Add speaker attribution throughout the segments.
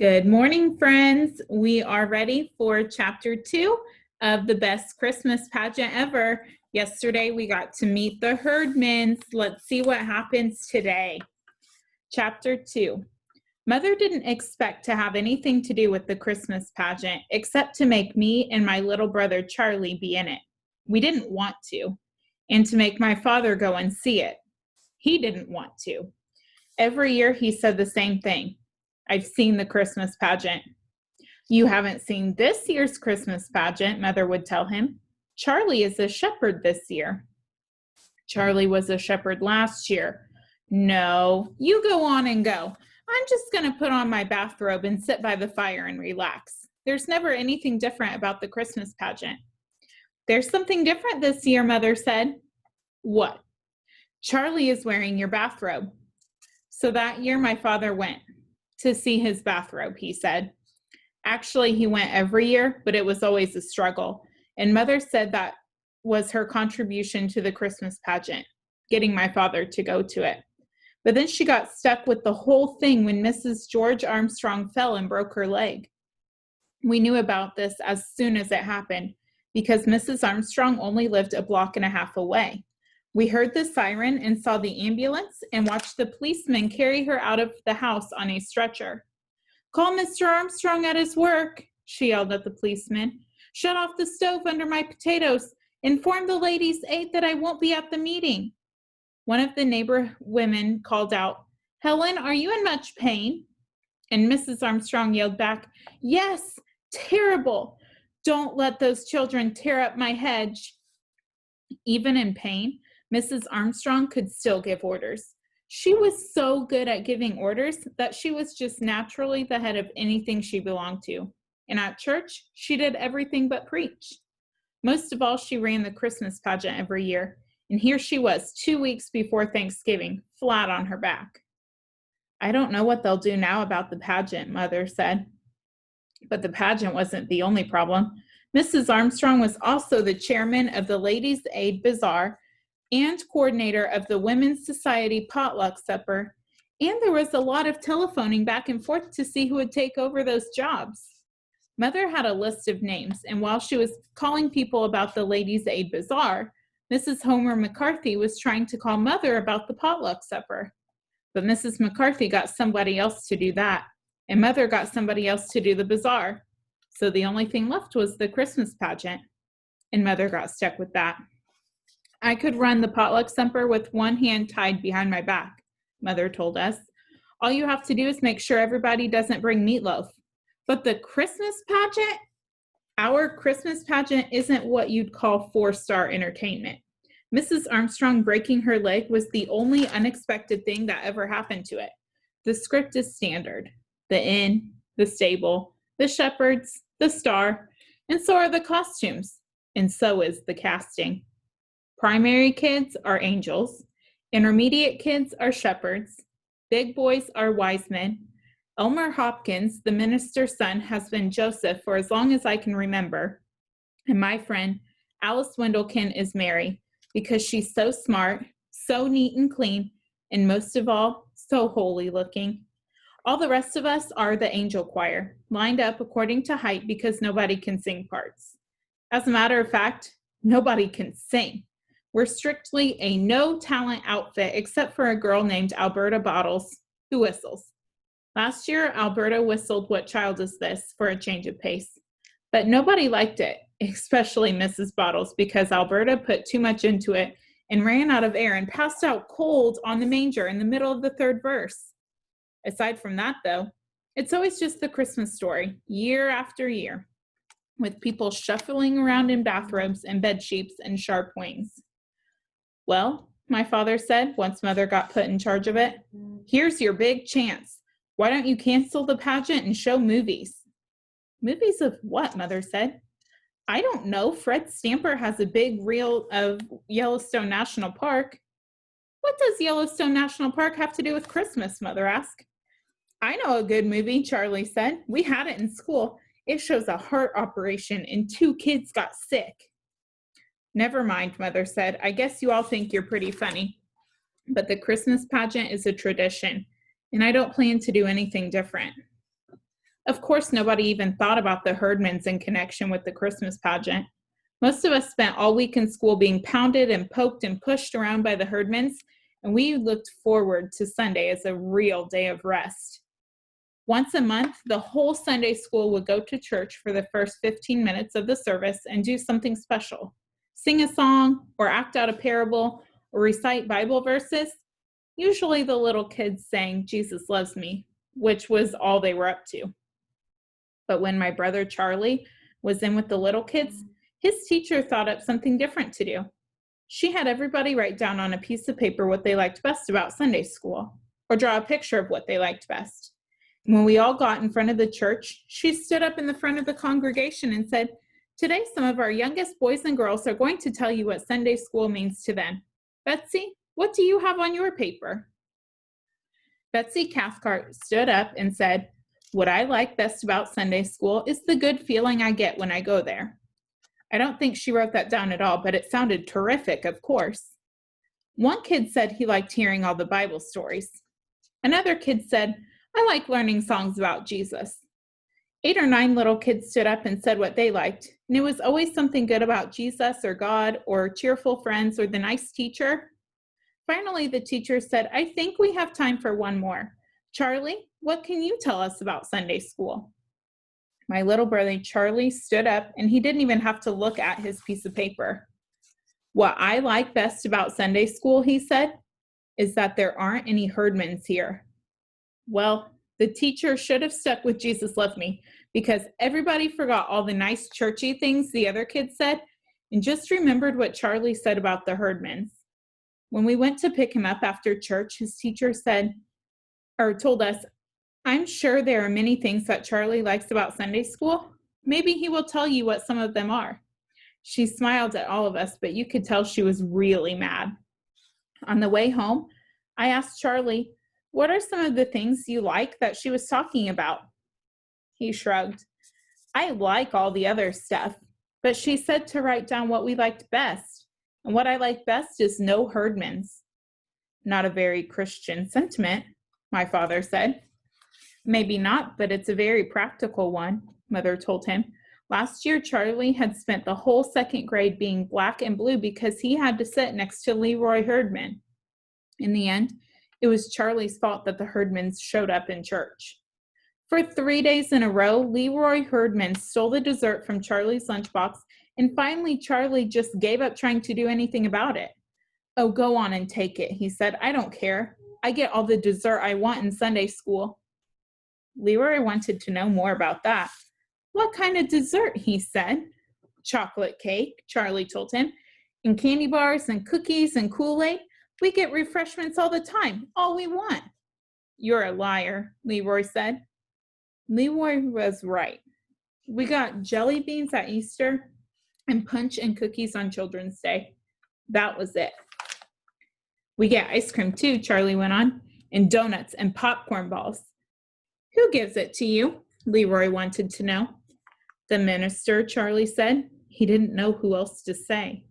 Speaker 1: Good morning, friends. We are ready for chapter 2 of the best Christmas pageant ever. Yesterday, we got to meet the Herdmans. Let's see what happens today. Chapter 2. Mother didn't expect to have anything to do with the Christmas pageant, except to make me and my little brother Charlie be in it. We didn't want to, and to make my father go and see it. He didn't want to. Every year, he said the same thing. I've seen the Christmas pageant. You haven't seen this year's Christmas pageant, Mother would tell him. Charlie is a shepherd this year. Charlie was a shepherd last year. No, you go on and go. I'm just going to put on my bathrobe and sit by the fire and relax. There's never anything different about the Christmas pageant. There's something different this year, Mother said. What? Charlie is wearing your bathrobe. So that year, my father went to see his bathrobe, he said. Actually, he went every year, but it was always a struggle. And Mother said that was her contribution to the Christmas pageant, getting my father to go to it. But then she got stuck with the whole thing when Mrs. George Armstrong fell and broke her leg. We knew about this as soon as it happened because Mrs. Armstrong only lived a block and a half away. We heard the siren and saw the ambulance and watched the policeman carry her out of the house on a stretcher. Call Mr. Armstrong at his work, she yelled at the policeman. Shut off the stove under my potatoes. Inform the ladies' aid that I won't be at the meeting. One of the neighbor women called out, Helen, are you in much pain? And Mrs. Armstrong yelled back, Yes, terrible. Don't let those children tear up my hedge. Even in pain, Mrs. Armstrong could still give orders. She was so good at giving orders that she was just naturally the head of anything she belonged to. And at church, she did everything but preach. Most of all, she ran the Christmas pageant every year. And here she was 2 weeks before Thanksgiving, flat on her back. I don't know what they'll do now about the pageant, Mother said. But the pageant wasn't the only problem. Mrs. Armstrong was also the chairman of the Ladies' Aid Bazaar and coordinator of the Women's Society potluck supper, and there was a lot of telephoning back and forth to see who would take over those jobs. Mother had a list of names, and while she was calling people about the Ladies' Aid Bazaar, Mrs. Homer McCarthy was trying to call Mother about the potluck supper. But Mrs. McCarthy got somebody else to do that, and Mother got somebody else to do the bazaar. So the only thing left was the Christmas pageant, and Mother got stuck with that. I could run the potluck supper with one hand tied behind my back, Mother told us. All you have to do is make sure everybody doesn't bring meatloaf. But the Christmas pageant? Our Christmas pageant isn't what you'd call 4-star entertainment. Mrs. Armstrong breaking her leg was the only unexpected thing that ever happened to it. The script is standard. The inn, the stable, the shepherds, the star, and so are the costumes, and so is the casting. Primary kids are angels, intermediate kids are shepherds, big boys are wise men. Elmer Hopkins, the minister's son, has been Joseph for as long as I can remember, and my friend Alice Wendelkin is Mary because she's so smart, so neat and clean, and most of all, so holy looking. All the rest of us are the angel choir, lined up according to height because nobody can sing parts. As a matter of fact, nobody can sing. We're strictly a no-talent outfit except for a girl named Alberta Bottles who whistles. Last year, Alberta whistled What Child Is This for a change of pace. But nobody liked it, especially Mrs. Bottles, because Alberta put too much into it and ran out of air and passed out cold on the manger in the middle of the third verse. Aside from that, though, it's always just the Christmas story, year after year, with people shuffling around in bathrobes and bed sheets and sharp wings. Well, my father said once Mother got put in charge of it, here's your big chance. Why don't you cancel the pageant and show movies? Movies of what, Mother said. I don't know. Fred Stamper has a big reel of Yellowstone National Park. What does Yellowstone National Park have to do with Christmas, Mother asked. I know a good movie, Charlie said. We had it in school. It shows a heart operation and 2 kids got sick. Never mind, Mother said. I guess you all think you're pretty funny. But the Christmas pageant is a tradition, and I don't plan to do anything different. Of course, nobody even thought about the Herdmans in connection with the Christmas pageant. Most of us spent all week in school being pounded and poked and pushed around by the Herdmans, and we looked forward to Sunday as a real day of rest. Once a month, the whole Sunday school would go to church for the first 15 minutes of the service and do something special. Sing a song, or act out a parable, or recite Bible verses. Usually the little kids sang, "Jesus loves me," which was all they were up to. But when my brother Charlie was in with the little kids, his teacher thought up something different to do. She had everybody write down on a piece of paper what they liked best about Sunday school, or draw a picture of what they liked best. When we all got in front of the church, she stood up in the front of the congregation and said, "Today, some of our youngest boys and girls are going to tell you what Sunday school means to them. Betsy, what do you have on your paper?" Betsy Cathcart stood up and said, "What I like best about Sunday school is the good feeling I get when I go there." I don't think she wrote that down at all, but it sounded terrific, of course. One kid said he liked hearing all the Bible stories. Another kid said, "I like learning songs about Jesus." 8 or 9 little kids stood up and said what they liked, and it was always something good about Jesus or God or cheerful friends or the nice teacher. Finally, the teacher said, "I think we have time for one more. Charlie, what can you tell us about Sunday school?" My little brother Charlie stood up, and he didn't even have to look at his piece of paper. "What I like best about Sunday school," he said, "is that there aren't any Herdmans here." Well, the teacher should have stuck with "Jesus loved me," because everybody forgot all the nice churchy things the other kids said and just remembered what Charlie said about the Herdmans. When we went to pick him up after church, his teacher told us, "I'm sure there are many things that Charlie likes about Sunday school. Maybe he will tell you what some of them are." She smiled at all of us, but you could tell she was really mad. On the way home, I asked Charlie, "What are some of the things you like that she was talking about?" He shrugged. "I like all the other stuff, but she said to write down what we liked best, and what I like best is no Herdmans." "Not a very Christian sentiment," my father said. "Maybe not, but it's a very practical one," Mother told him. Last year, Charlie had spent the whole second grade being black and blue because he had to sit next to Leroy Herdman. In the end, it was Charlie's fault that the Herdmans showed up in church. For 3 days in a row, Leroy Herdman stole the dessert from Charlie's lunchbox, and finally Charlie just gave up trying to do anything about it. "Oh, go on and take it," he said. "I don't care. I get all the dessert I want in Sunday school." Leroy wanted to know more about that. "What kind of dessert?" he said. "Chocolate cake," Charlie told him, "and candy bars and cookies and Kool-Aid. We get refreshments all the time, all we want." "You're a liar," Leroy said. Leroy was right. We got jelly beans at Easter and punch and cookies on Children's Day. That was it. "We get ice cream too," Charlie went on, "and donuts and popcorn balls." "Who gives it to you?" Leroy wanted to know. "The minister," Charlie said. He didn't know who else to say.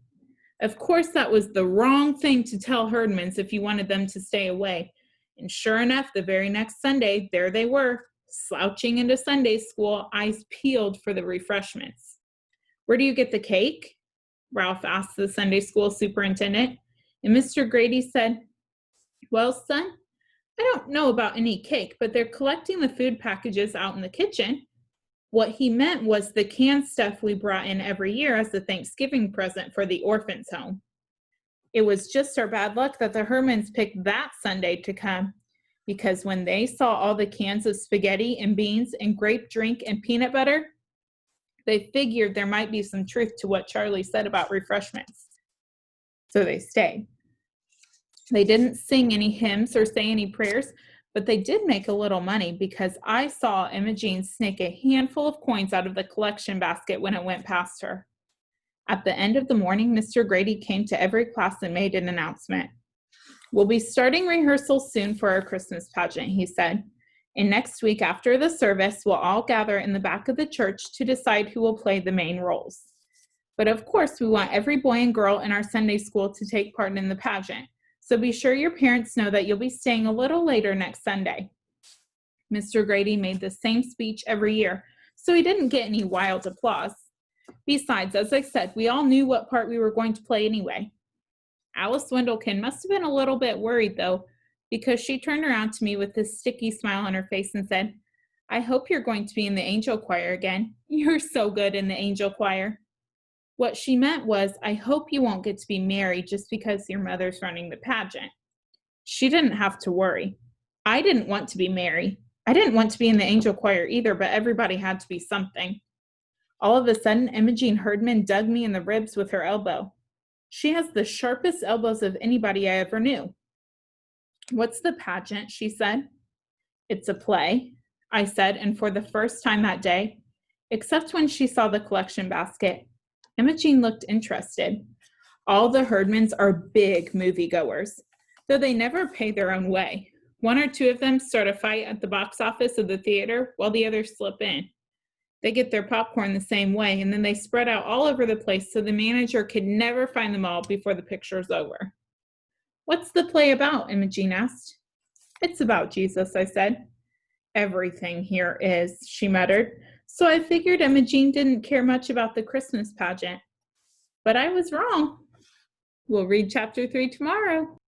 Speaker 1: Of course, that was the wrong thing to tell Herdmans if you wanted them to stay away. And sure enough, the very next Sunday, there they were, slouching into Sunday school, eyes peeled for the refreshments. "Where do you get the cake?" Ralph asked the Sunday school superintendent. And Mr. Grady said, "Well, son, I don't know about any cake, but they're collecting the food packages out in the kitchen." What he meant was the canned stuff we brought in every year as a Thanksgiving present for the orphans' home. It was just our bad luck that the Herdmans picked that Sunday to come, because when they saw all the cans of spaghetti and beans and grape drink and peanut butter, they figured there might be some truth to what Charlie said about refreshments. So they stayed. They didn't sing any hymns or say any prayers, but they did make a little money because I saw Imogene snake a handful of coins out of the collection basket when it went past her. At the end of the morning, Mr. Grady came to every class and made an announcement. "We'll be starting rehearsal soon for our Christmas pageant," he said. "And next week after the service, we'll all gather in the back of the church to decide who will play the main roles. But of course, we want every boy and girl in our Sunday school to take part in the pageant. So be sure your parents know that you'll be staying a little later next Sunday." Mr. Grady made the same speech every year, so he didn't get any wild applause. Besides, as I said, we all knew what part we were going to play anyway. Alice Wendlekin must have been a little bit worried, though, because she turned around to me with this sticky smile on her face and said, "I hope you're going to be in the angel choir again. You're so good in the angel choir." What she meant was, "I hope you won't get to be married just because your mother's running the pageant." She didn't have to worry. I didn't want to be Mary. I didn't want to be in the angel choir either, but everybody had to be something. All of a sudden, Imogene Herdman dug me in the ribs with her elbow. She has the sharpest elbows of anybody I ever knew. "What's the pageant?" she said. "It's a play," I said, and for the first time that day, except when she saw the collection basket, Imogene looked interested. All the Herdmans are big moviegoers, though they never pay their own way. One or two of them start a fight at the box office of the theater while the others slip in. They get their popcorn the same way, and then they spread out all over the place so the manager could never find them all before the picture's over. "What's the play about?" Imogene asked. "It's about Jesus," I said. "Everything here is," she muttered, so I figured Imogene didn't care much about the Christmas pageant. But I was wrong. We'll read chapter 3 tomorrow.